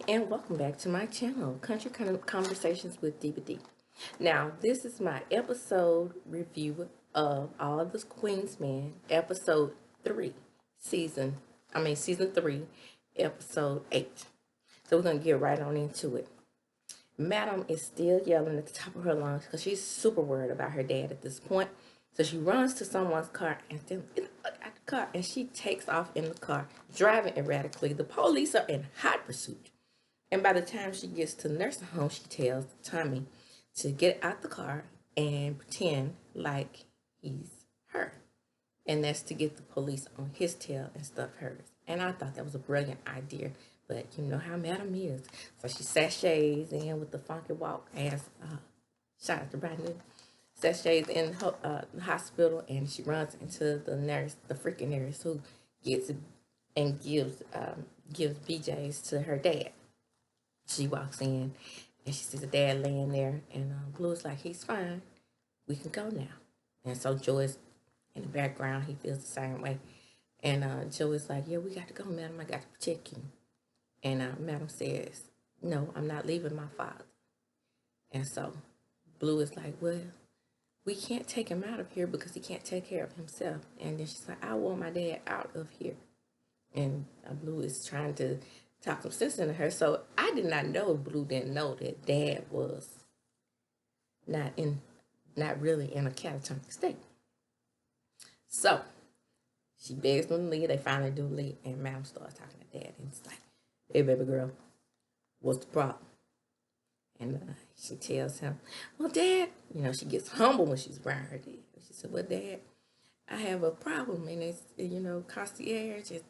and welcome back to my channel, Country Conversations with D. Now, this is my episode review of All of the Queen's Men, episode 3, season 3, episode 8. So we're going to get right on into it. Madam is still yelling at the top of her lungs because she's super worried about her dad at this point. So she runs to someone's car and then look at the car, and she takes off in the car, driving erratically. The police are in hot pursuit. And by the time she gets to the nursing home, she tells Tommy to get out the car and pretend like he's her. And that's to get the police on his tail instead of hers. And I thought that was a brilliant idea. But you know how Madam is. So she sachets in with the funky walk as shout out to Brandon. Sachets in the hospital, and she runs into the nurse, the freaking nurse, who gets and gives BJ's to her dad. She walks in and she sees the dad laying there, and Blue is like, he's fine. We can go now. And so Joy's in the background. He feels the same way. And Joey's like, yeah, we got to go, Madam. I got to protect you. And Madam says, no, I'm not leaving my father. And so Blue is like, well, we can't take him out of here because he can't take care of himself. And then she's like, I want my dad out of here. And Blue is trying to talk some sense into her. So I did not know, Blue didn't know that Dad was not really in a catatonic state. So she begs them to leave. They finally do leave, and Madam starts talking to Dad, and it's like, hey, baby girl, what's the problem? And she tells him, well, Dad, you know, she gets humble when she's around her dad. She said, well, Dad, I have a problem, and it's, you know, concierge just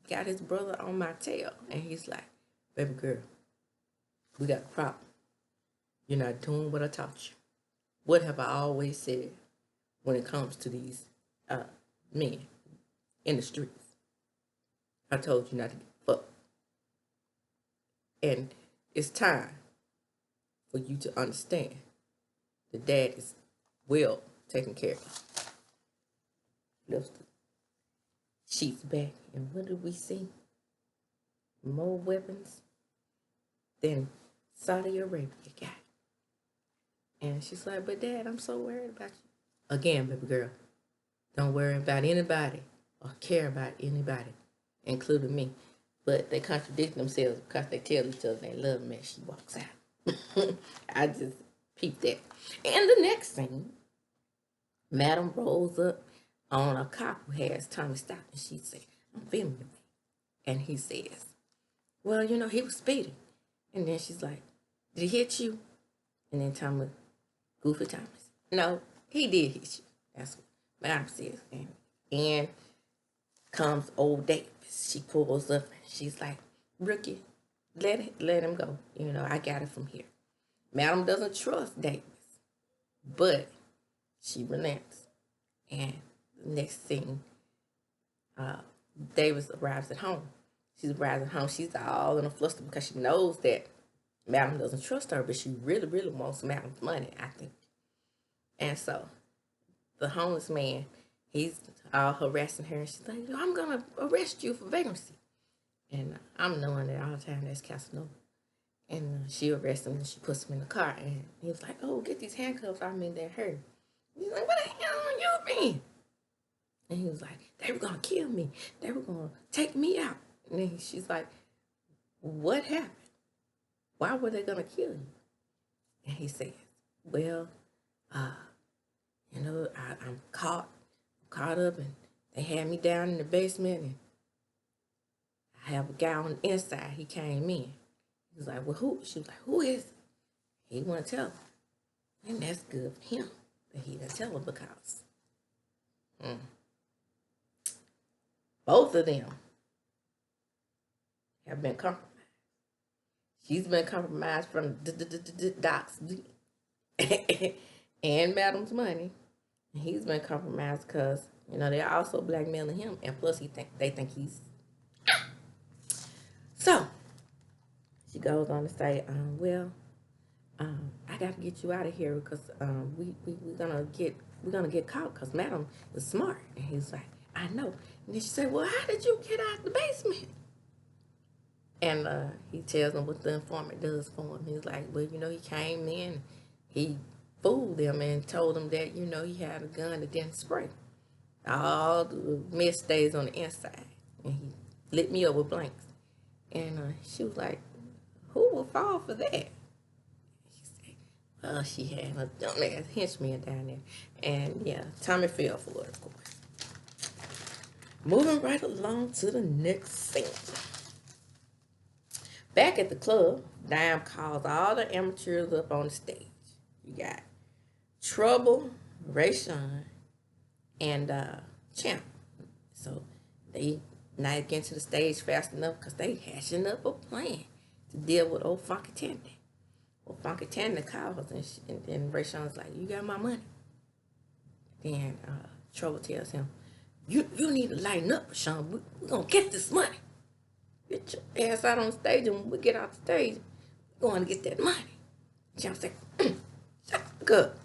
got his brother on my tail. And he's like, baby girl, we got a problem. You're not doing what I taught you. What have I always said when it comes to these men in the streets? I told you not to get fucked. And it's time for you to understand that Dad is well taken care of. Lifts the sheets back, and what do we see? More weapons than Saudi Arabia got. And she's like, but Dad, I'm so worried about you. Again, baby girl, don't worry about anybody or care about anybody, including me. But they contradict themselves because they tell each other they love me, and she walks out. I just peeped that. And the next scene, Madam rolls up on a cop who has Tommy stopped, and she said, I'm filming you. And he says, well, you know, he was speeding. And then she's like, did he hit you? And then Tommy, Goofy Thomas, no, he did hit you. That's what Madam says. And comes old Davis. She pulls up, and she's like, rookie, let him go. You know, I got it from here. Madam doesn't trust Davis, but she relents. And the next scene, Davis arrives at home. She's all in a fluster because she knows that Madam doesn't trust her, but she really, really wants Madam's money, I think. And so the homeless man, he's all harassing her, and she's like, I'm going to arrest you for vagrancy. And I'm knowing that all the time that's Casanova. And she arrests him, and she puts him in the car. And he was like, oh, get these handcuffs off me, they're hurt. He's like, what the hell are you mean? And he was like, they were going to kill me. They were going to take me out. And then she's like, what happened? Why were they going to kill you? And he says, well, you know, I'm caught up, and they had me down in the basement, and I have a guy on the inside. He came in. He was like, well, who? She was like, who is it? He wouldn't tell her. And that's good for him that he didn't tell her because both of them have been compromised. She's been compromised from Doc's and Madam's money. And he's been compromised because, you know, they're also blackmailing him. And plus, they think he's... So, she goes on to say, I got to get you out of here because we're gonna get caught because Madam is smart. And he's like, I know. And then she said, well, how did you get out the basement? And he tells them what the informant does for him. He's like, well, you know, he came in, he fooled them and told them that, you know, he had a gun that didn't spray. All the mist stays on the inside. And he lit me up with blanks. And she was like, who will fall for that? He said, well, she had a dumbass henchman down there. And yeah, Tommy fell for it, of course. Moving right along to the next scene. Back at the club, Dime calls all the amateurs up on the stage. You got Trouble, Rayshawn, and Champ. So they not get to the stage fast enough because they hashing up a plan to deal with old Funky Tandy. Well, Funky Tandy calls and then Rayshawn's like, you got my money? Then Trouble tells him, you need to lighten up, Rashawn. We're going to get this money. Get your ass out on stage, and when we get out the stage, we're going to get that money. Champ said, shut up.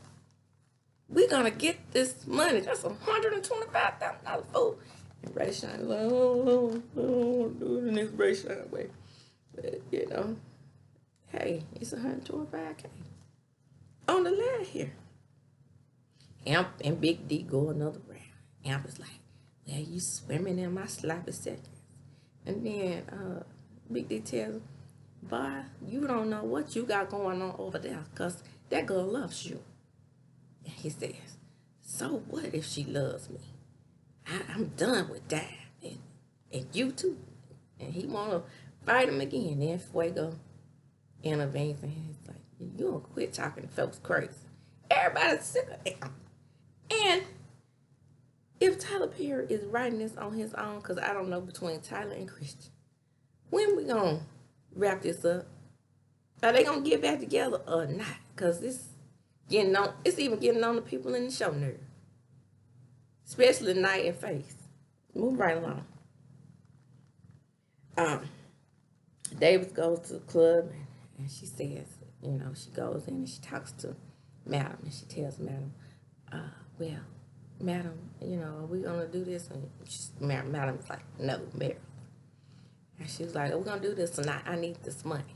We're going to get this money. That's $125,000 fool. And Rayshawn is like, oh, I don't want to do it in this Rayshawn way. But, you know, hey, it's $125K. On the line here. Amp and Big D go another round. Amp is like, well, you swimming in my sloppy seconds. And then Big D tells him, boy, you don't know what you got going on over there because that girl loves you. And he says, so what if she loves me? I'm done with that. And you too. And he want to fight him again. Then Fuego intervenes and he's like, you don't quit talking to folks crazy. Everybody's sick of it. And if Tyler Perry is writing this on his own, because I don't know between Tyler and Christian, when we going to wrap this up? Are they going to get back together or not? Because it's even getting on the people in the show nerve. Especially Night and Face. Move right along. Davis goes to the club and she says, you know, she goes in and she talks to Madam and she tells Madam, well, Madam, you know, are we going to do this? And Madam's like, no, Mary. And she was like, are we going to do this tonight? I need this money.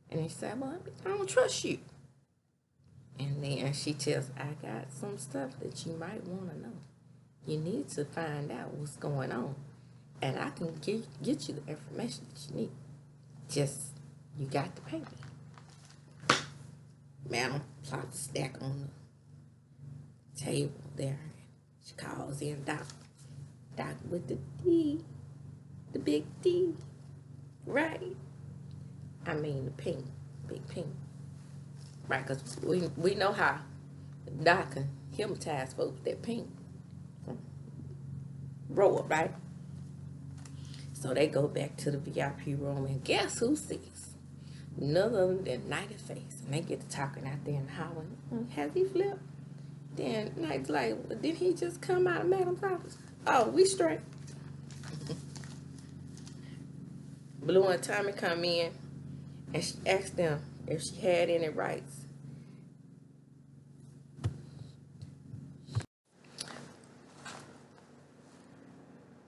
And he said, well, I don't trust you. And then she tells, I got some stuff that you might want to know. You need to find out what's going on. And I can get you the information that you need. Just, you got to pay me. Madam plops a stack on the table there. She calls in Doc. Doc with the D. The big D. Right? I mean the pink. Big pink. Right, because we know how Doc can hypnotize folks with that pink. Roll up, right? So they go back to the VIP room, and guess who sees? None other than Night and Face. And they get to talking out there and hollering, has he flipped? Then Night's like, well, did he just come out of Madam's office? Oh, we straight. Blue and Tommy come in, and she asked them if she had any rights.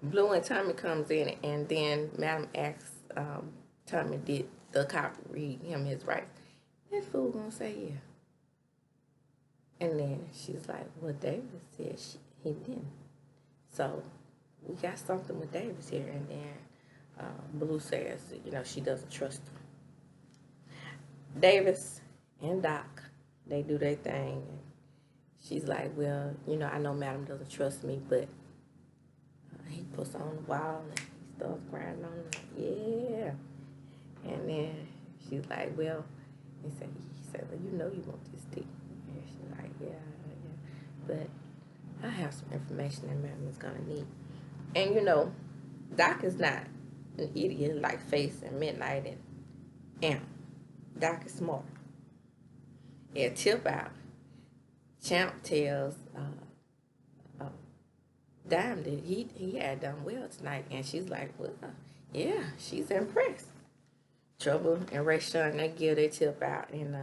Blue and Tommy comes in, and then Madam asks Tommy, did the cop read him his rights? That fool gonna say yeah. And then she's like, well, Davis said he didn't. So we got something with Davis here. And then Blue says, you know, she doesn't trust him. Davis and Doc, they do their thing. And she's like, well, you know, I know Madam doesn't trust me, but he puts on the wall and he starts crying on her. Yeah. And then she's like, well, he said, well, you know you want this tea. And she's like, yeah. But I have some information that Madam is going to need. And, you know, Doc is not an idiot like Face and Midnight and Amp. Doc is smart. At tip out, Champ tells Dime that he had done well tonight. And she's like, well, yeah, she's impressed. Trouble and Rayshawn, they give their tip out. And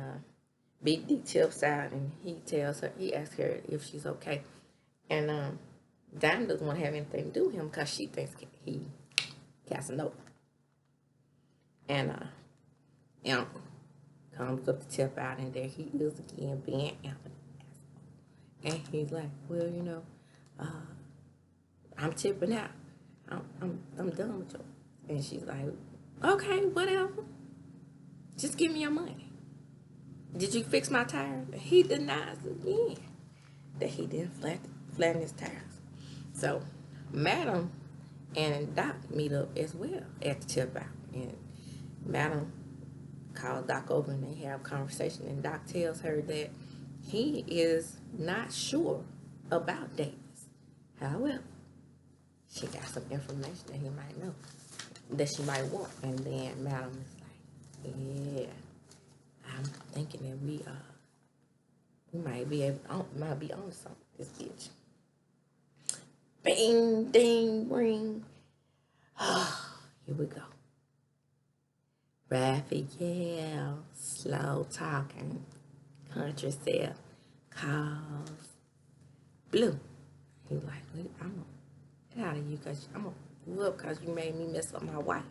Big D tips out. And he asks her if she's okay. And Dime doesn't want to have anything to do with him because she thinks he Casanova. And Uncle comes up to tip out, and there he is again being Uncle. And he's like, well, I'm tipping out. I'm done with you. And she's like, okay, whatever. Just give me your money. Did you fix my tires? And he denies again that he didn't flatten his tires. So, Madam and Doc meet up as well at the tip out. And Madam calls Doc over and they have a conversation. And Doc tells her that he is not sure about Davis. However, she got some information that he might know, that she might want. And then Madam is like, yeah, I'm thinking that we might be on something, this bitch. Bing, ding, ring. Here we go. RHAPHAEL, slow talking, country self, calls Blue. He was like, I'm gonna get out of you because I'm gonna whoop because you made me mess up my wife.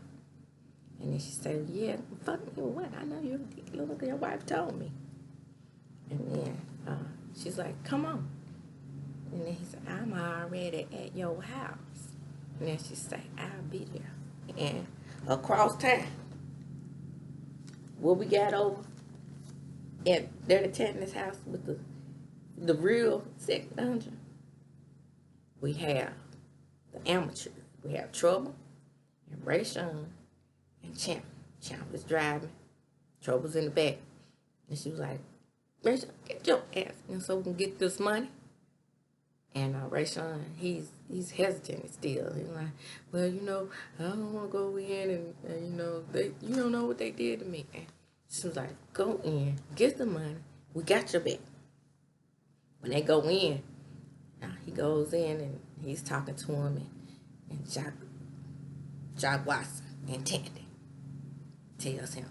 And then she said, yeah, fuck me with what? I know you're ridiculous. Your wife told me. And then she's like, come on. And then he said, I'm already at your house. And then she said, I'll be there. And across town, what we got over at Dirty Tanner's house with the real second dungeon, we have the amateur. We have Trouble and Ray Sean and Champ. Champ is driving. Trouble's in the back. And she was like, Ray Sean, get your ass in so we can get this money. And Ray Sean, he's hesitant still. He's like, well, I don't want to go in and you don't know what they did to me. And she was like, go in, get the money. We got your back. When they go in, he goes in and he's talking to him and Jock Watson and Tandy tells him,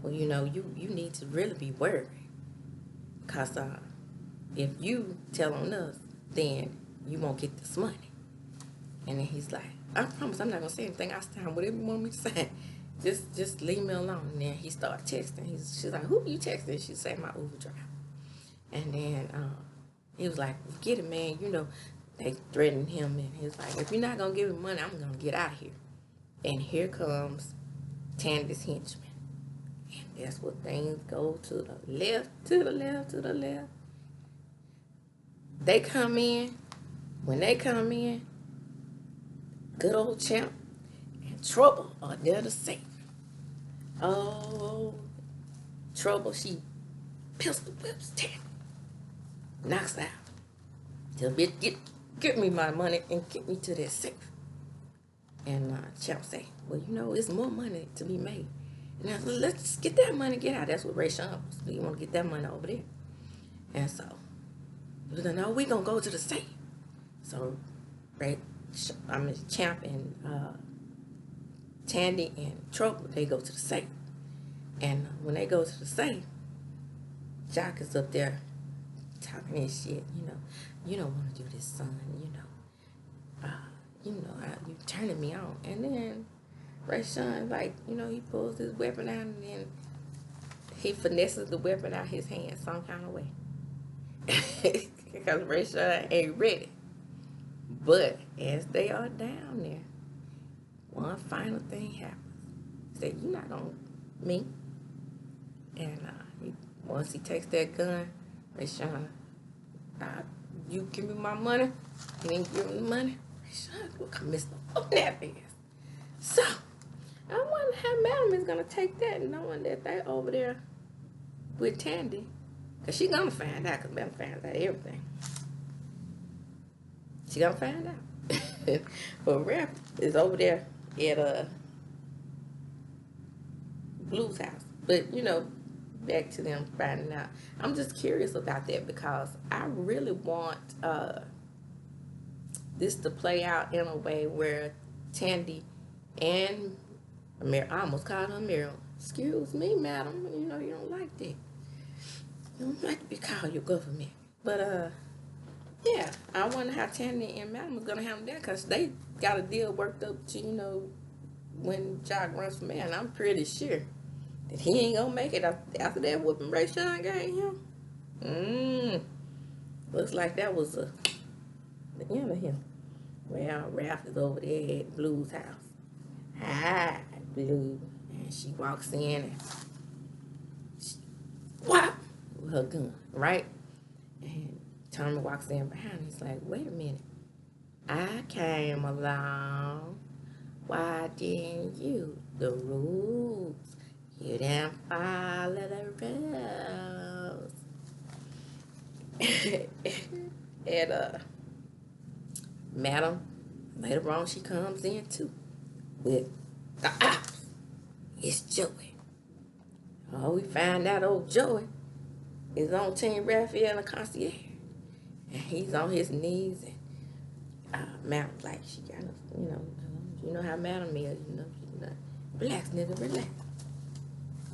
well, you need to really be worried because if you tell on us, then you won't get this money. And then he's like, I promise I'm not going to say anything. I'll stand whatever you want me to say. Just leave me alone. And then he started texting. She's like, who are you texting? She said, my Uber driver. And then he was like, forget it, man. They threatened him. And he was like, if you're not going to give me money, I'm going to get out of here. And here comes Tandy's henchman. And that's what things go to the left, to the left, to the left. They come in. When they come in, good old Champ and Trouble are there to save. Oh, Trouble, she pistol whips Tandy. Knocks out. Tell bitch, get me my money and get me to that safe. And Champ say, well, it's more money to be made. And I said, let's get that money, get out. That's what Ray Sean was. You want to get that money over there. And so, we're going to go to the safe. So, Champ and Tandy and Trouble, they go to the safe. And when they go to the safe, Jock is up there talking his shit. You don't want to do this, son. You turning me on. And then Ray Sean, he pulls his weapon out and then he finesses the weapon out his hand some kind of way. Because Ray Sean ain't ready. But as they are down there, one final thing happens. He said, you're not going to me. And once he takes that gun, Ray Sean, you give me my money. He didn't give me the money. Ray Sean will commit up that ass. So, I wonder how Madam is going to take that knowing that they over there with Tandy. Because she going to find out because Madam finds out everything. She going to find out. But Rap is over there at Blue's house. But, back to them finding out. I'm just curious about that because I really want this to play out in a way where Tandy and I almost called her Meryl. Excuse me, madam. You don't like that. You don't like to be called your government. But, yeah, I wonder how Tandy and Madam is going to handle that because they got a deal worked up to, when Jock runs for mayor, and I'm pretty sure that he ain't gonna make it after that whooping Ray Sean gave him. Looks like that was the end of him. Well, Ralph is over there at Blue's house. Hi, Blue. And she walks in and whop with her gun, right? And Tommy walks in behind. He's like, wait a minute. I came along. Why didn't you? The rules. You didn't follow the rules. And Madam, later on she comes in too with the ops. It's Joey. Oh, we find out old Joey is on Team RHAPHAEL and concierge. And he's on his knees, and Madam's like, she got us, you know how Madam is, relax, nigga, relax.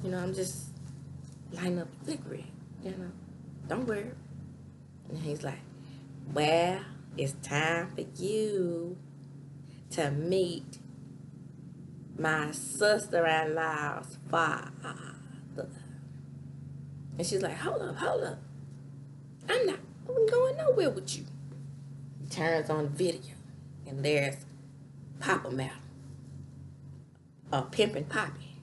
I'm just lighting up a cigarette, don't worry. And he's like, well, it's time for you to meet my sister-in-law's father. And she's like, hold up. I'm not going nowhere with you. He turns on the video, and there's Papa Madam, Pimpin' Poppy,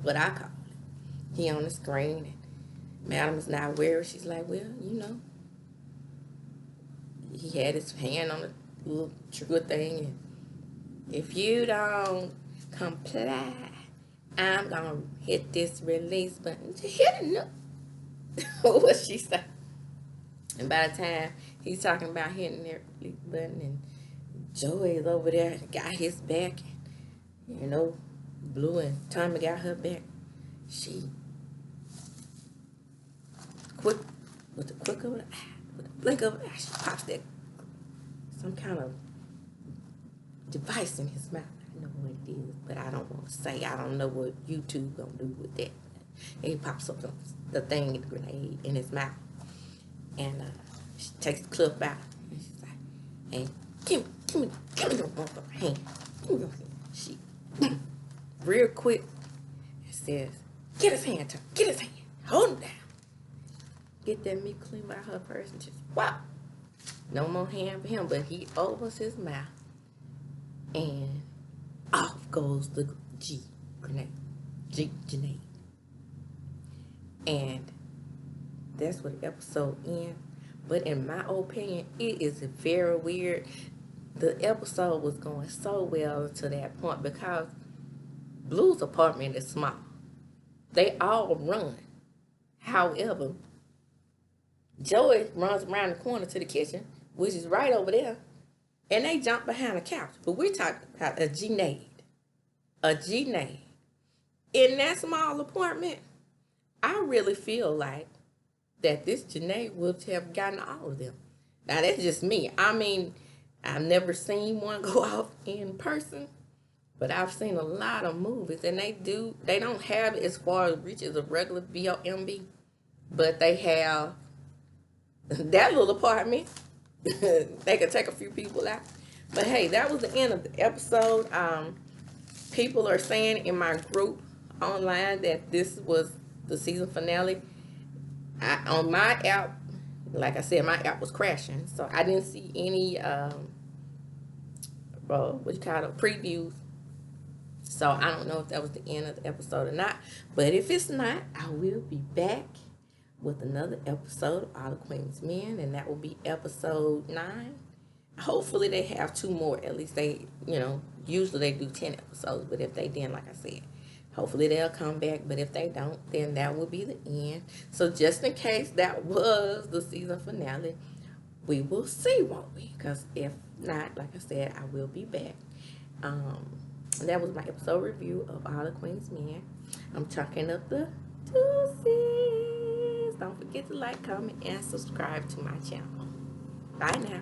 what I call it. He on the screen, and Madam is not worried. She's like, well, he had his hand on the little trigger thing, and if you don't comply, I'm gonna hit this release button. Hit it, what she said. And by the time he's talking about hitting that release button, and Joey is over there, got his back, and, Blue and Tommy got her back. She quick with the quick of the eye, with the blink of the eye, she pops that some kind of device in his mouth. I know what it is, but I don't want to say. I don't know what YouTube gonna do with that. And he pops up the thing, the grenade in his mouth, and she takes the clip out, and she's like, "Hey, give me your hand. Give me your hand." She real quick says, "Get his hand, Tom. Get his hand. Hold him down." Get that meat clean by her purse and just wow. No more hand for him, but he opens his mouth, and off goes the grenade. And that's where the episode ends. But in my opinion, it is very weird. The episode was going so well to that point because Blue's apartment is small. They all run. However, Joey runs around the corner to the kitchen, which is right over there, and they jump behind the couch. But we're talking about a grenade. A grenade. In that small apartment, I really feel like that this grenade would have gotten all of them. Now, that's just me. I mean, I've never seen one go off in person, but I've seen a lot of movies, and they don't have it as far as reach as a regular BOMB, but they have that little apartment. They could take a few people out. But hey, that was the end of the episode. People are saying in my group online that this was the season finale. On my app, like I said, my app was crashing, so I didn't see any previews. So I don't know if that was the end of the episode or not. But if it's not, I will be back with another episode of All the Queen's Men, and that will be episode 9. Hopefully they have 2 more. At least they, usually they do 10 episodes. But if they didn't, like I said, hopefully they'll come back. But if they don't, then that will be the end. So just in case that was the season finale, we will see, won't we? Because if not, like I said, I will be back. That was my episode review of All the Queen's Men. I'm chalking up the deuces. Don't forget to like, comment, and subscribe to my channel. Bye now.